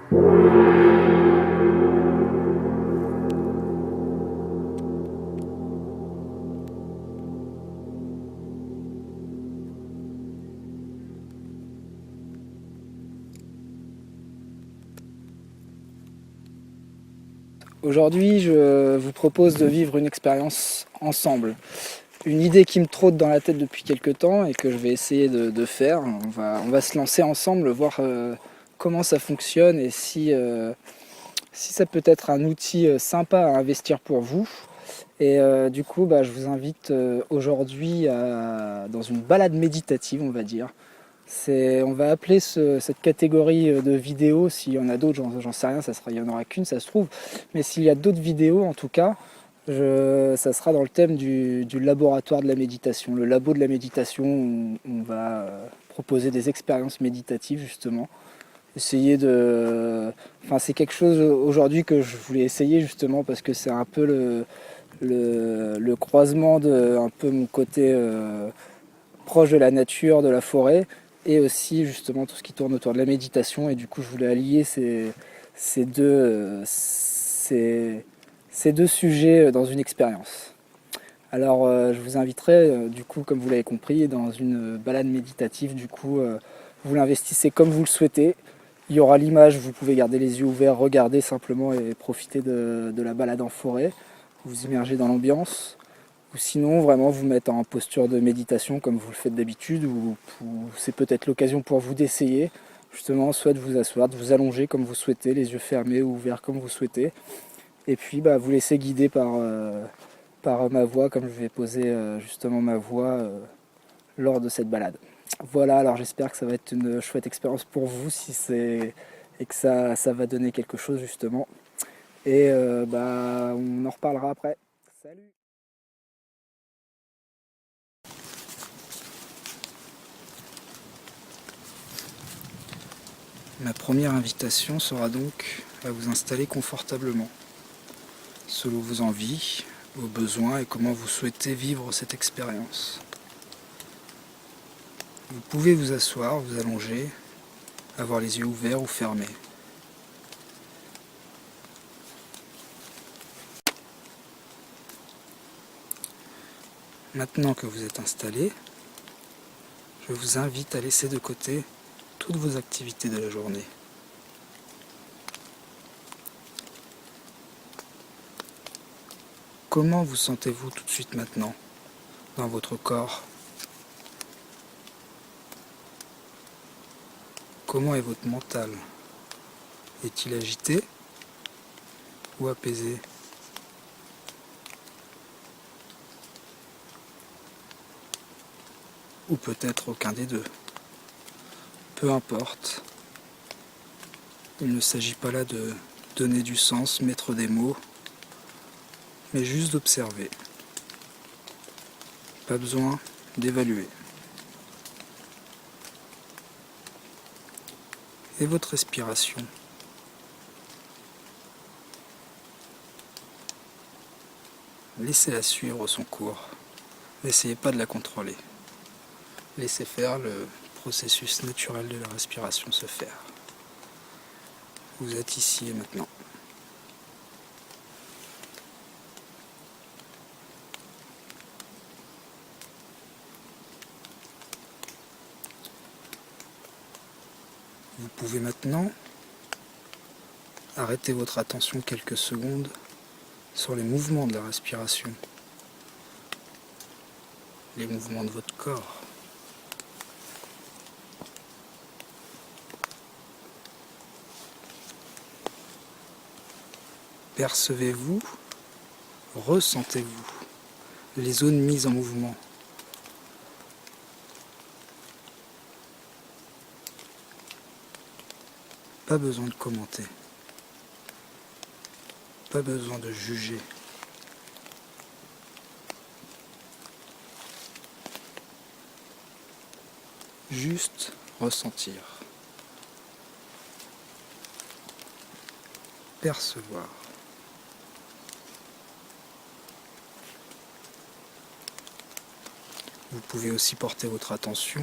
Aujourd'hui, je vous propose de vivre une expérience ensemble. Une idée qui me trotte dans la tête depuis quelques temps et que je vais essayer de faire. On va se lancer ensemble, voir comment ça fonctionne et si ça peut être un outil sympa à investir pour vous. Et du coup, je vous invite aujourd'hui dans une balade méditative, on va dire. On va appeler cette catégorie de vidéos, s'il y en a d'autres, j'en sais rien, il n'y en aura qu'une, ça se trouve. Mais s'il y a d'autres vidéos, en tout cas, ça sera dans le thème du laboratoire de la méditation. Le labo de la méditation, où on va proposer des expériences méditatives, justement. Essayer de... Enfin, c'est quelque chose aujourd'hui que je voulais essayer, justement, parce que c'est un peu le croisement de un peu mon côté proche de la nature, de la forêt, et aussi justement tout ce qui tourne autour de la méditation. Et du coup, je voulais allier ces deux sujets dans une expérience. Alors, je vous inviterai, du coup, comme vous l'avez compris, dans une balade méditative. Du coup, vous l'investissez comme vous le souhaitez. Il y aura l'image, vous pouvez garder les yeux ouverts, regarder simplement et profiter de la balade en forêt. Vous immergez dans l'ambiance. Ou sinon, vraiment vous mettre en posture de méditation comme vous le faites d'habitude, ou c'est peut-être l'occasion pour vous d'essayer, justement, soit de vous asseoir, de vous allonger comme vous souhaitez, les yeux fermés ou ouverts comme vous souhaitez, et puis vous laisser guider par ma voix, comme je vais poser justement ma voix lors de cette balade. Voilà, alors j'espère que ça va être une chouette expérience pour vous, si c'est et que ça va donner quelque chose justement. Et on en reparlera après. Salut! Ma première invitation sera donc à vous installer confortablement, selon vos envies, vos besoins et comment vous souhaitez vivre cette expérience. Vous pouvez vous asseoir, vous allonger, avoir les yeux ouverts ou fermés. Maintenant que vous êtes installé, je vous invite à laisser de côté toutes vos activités de la journée. Comment vous sentez-vous tout de suite maintenant dans votre corps? Comment est votre mental? Est-il agité ou apaisé? Ou peut-être aucun des deux. Peu importe. Il ne s'agit pas là de donner du sens, mettre des mots, mais juste d'observer. Pas besoin d'évaluer. Et votre respiration? Laissez-la suivre son cours. N'essayez pas de la contrôler. Laissez faire le processus naturel de la respiration se faire. Vous êtes ici et maintenant. Vous pouvez maintenant arrêter votre attention quelques secondes sur les mouvements de la respiration, les mouvements de votre corps. Percevez-vous, ressentez-vous les zones mises en mouvement. Pas besoin de commenter, pas besoin de juger. Juste ressentir, percevoir. Vous pouvez aussi porter votre attention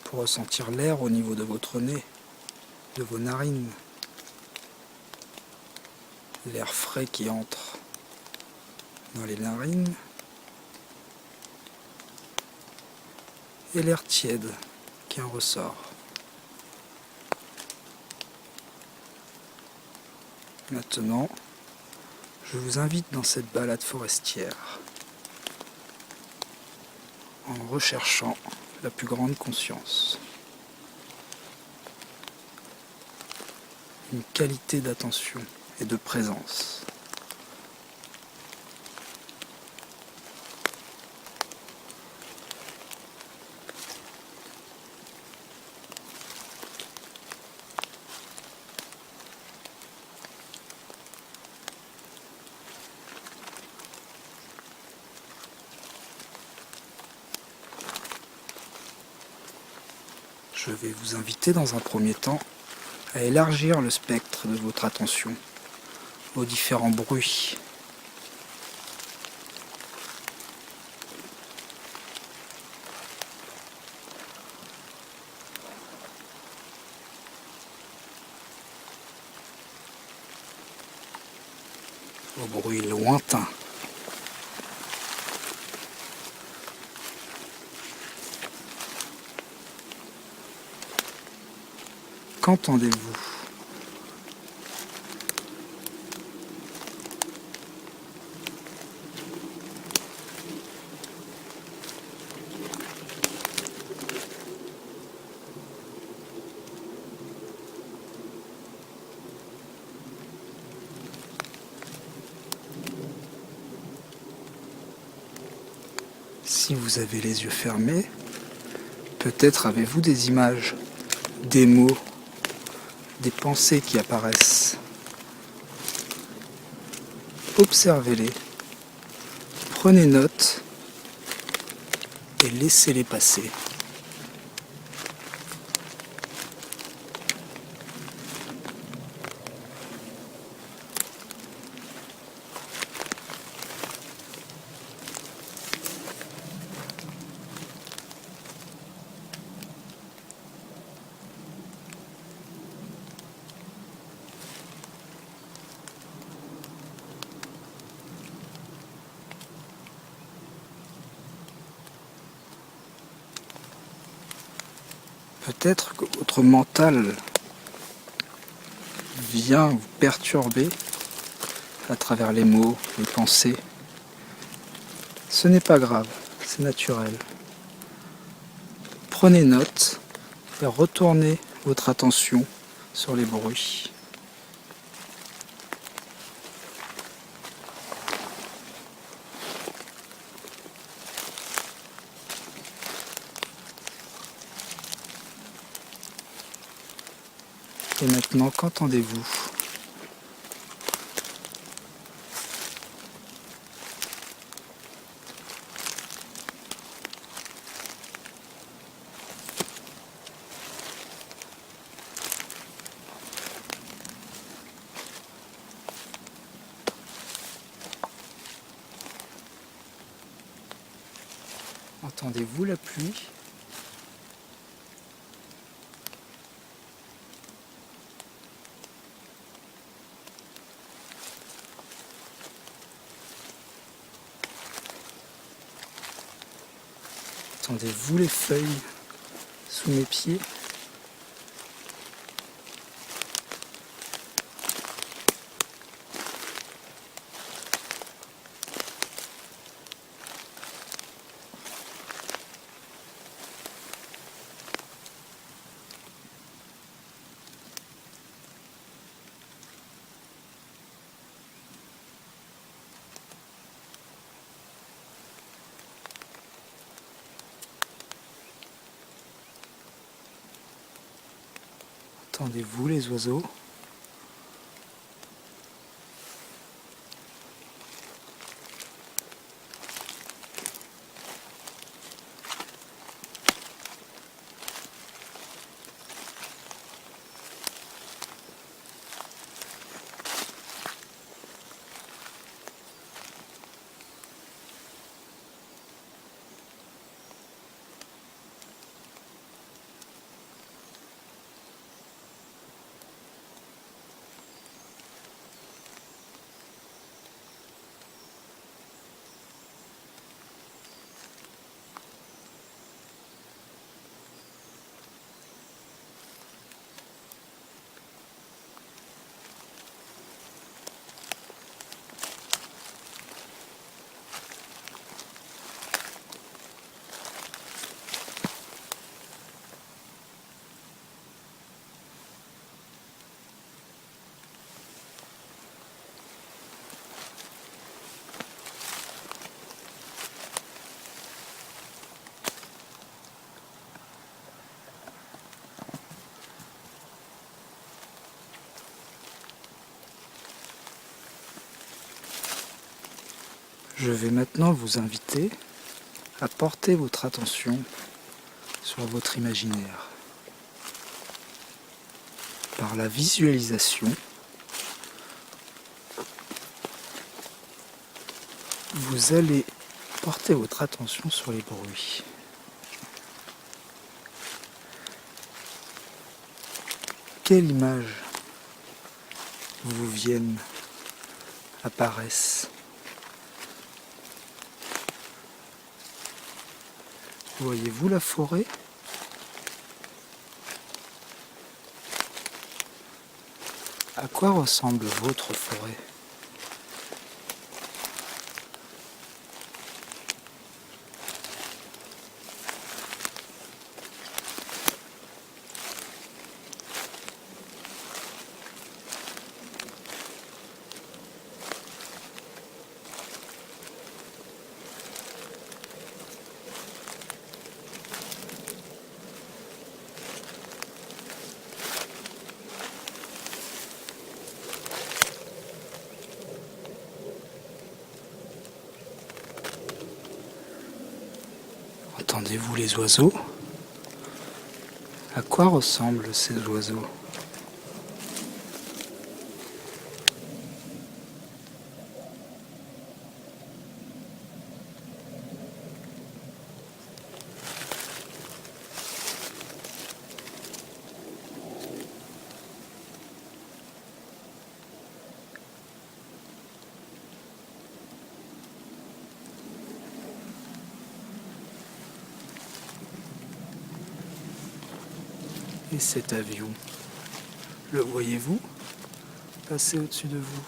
pour ressentir l'air au niveau de votre nez, de vos narines, l'air frais qui entre dans les narines et l'air tiède qui en ressort. Maintenant, je vous invite dans cette balade forestière en recherchant la plus grande conscience. Une qualité d'attention et de présence. Je vais vous inviter dans un premier temps à élargir le spectre de votre attention aux différents bruits. Aux bruits lointains. Qu'entendez-vous ? Si vous avez les yeux fermés, peut-être avez-vous des images, des mots, des pensées qui apparaissent. Observez-les, prenez note et laissez-les passer. Peut-être que votre mental vient vous perturber à travers les mots, les pensées. Ce n'est pas grave, c'est naturel. Prenez note et retournez votre attention sur les bruits. Et maintenant, qu'entendez-vous ? Entendez-vous la pluie ? Entendez-vous les feuilles sous mes pieds ? Entendez-vous les oiseaux ? Je vais maintenant vous inviter à porter votre attention sur votre imaginaire. Par la visualisation, vous allez porter votre attention sur les bruits. Quelles images vous viennent, apparaissent? Voyez-vous la forêt? À quoi ressemble votre forêt? Entendez-vous les oiseaux? À quoi ressemblent ces oiseaux? Et cet avion, le voyez-vous passer au-dessus de vous?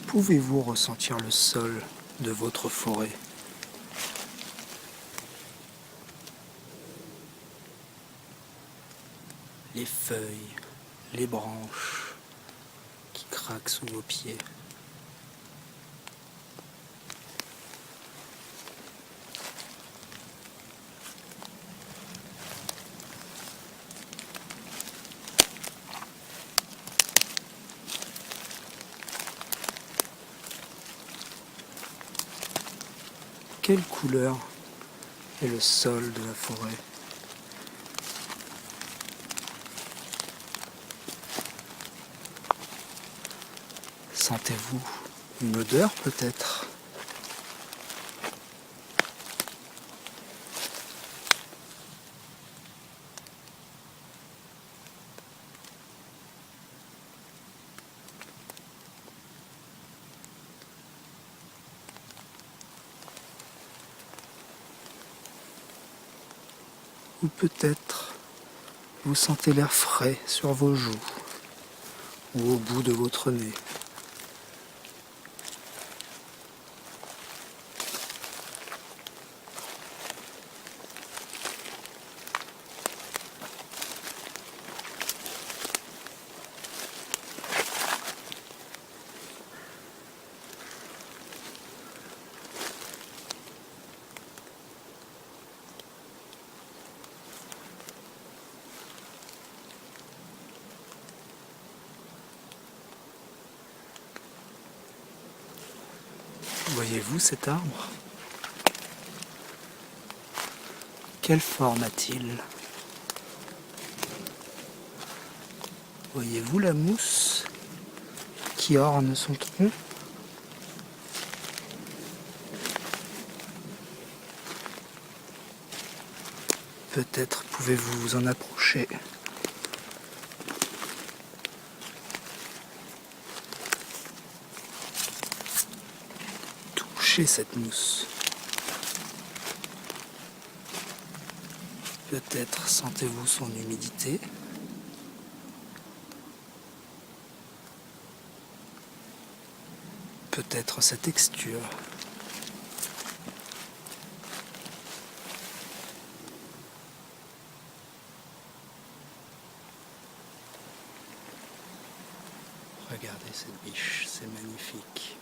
Pouvez-vous ressentir le sol de votre forêt? Les feuilles, les branches qui craquent sous vos pieds. Quelle couleur est le sol de la forêt? Sentez-vous une odeur peut-être? Ou peut-être vous sentez l'air frais sur vos joues ou au bout de votre nez. Voyez-vous cet arbre? Quelle forme a-t-il? Voyez-vous la mousse qui orne son tronc? Peut-être pouvez-vous vous en approcher. Touchez cette mousse. Peut-être sentez-vous son humidité. Peut-être sa texture. Regardez cette biche, c'est magnifique.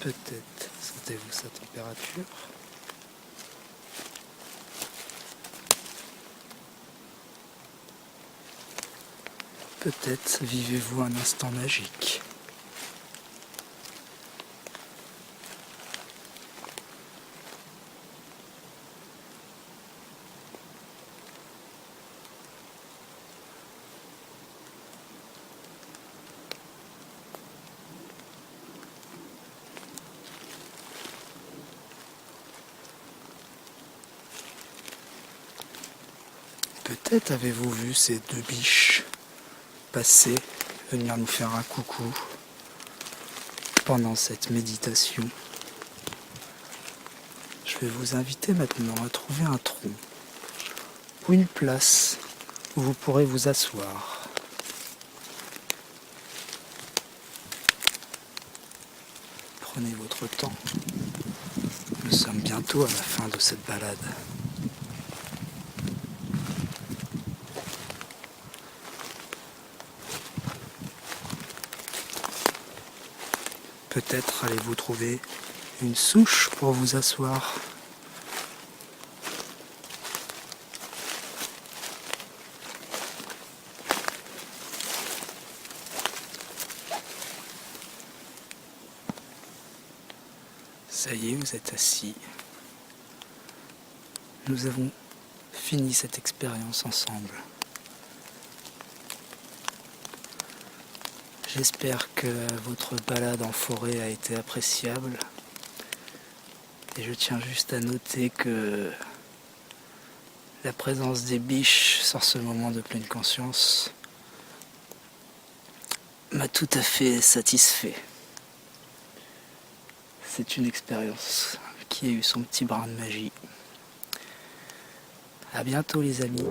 Peut-être sentez-vous sa température. Peut-être vivez-vous un instant magique. Peut-être avez-vous vu ces deux biches passer, venir nous faire un coucou pendant cette méditation. Je vais vous inviter maintenant à trouver un tronc ou une place où vous pourrez vous asseoir. Prenez votre temps. Nous sommes bientôt à la fin de cette balade. Peut-être allez-vous trouver une souche pour vous asseoir. Ça y est, vous êtes assis. Nous avons fini cette expérience ensemble. J'espère que votre balade en forêt a été appréciable. Et je tiens juste à noter que la présence des biches sur ce moment de pleine conscience m'a tout à fait satisfait. C'est une expérience qui a eu son petit brin de magie. À bientôt les amis.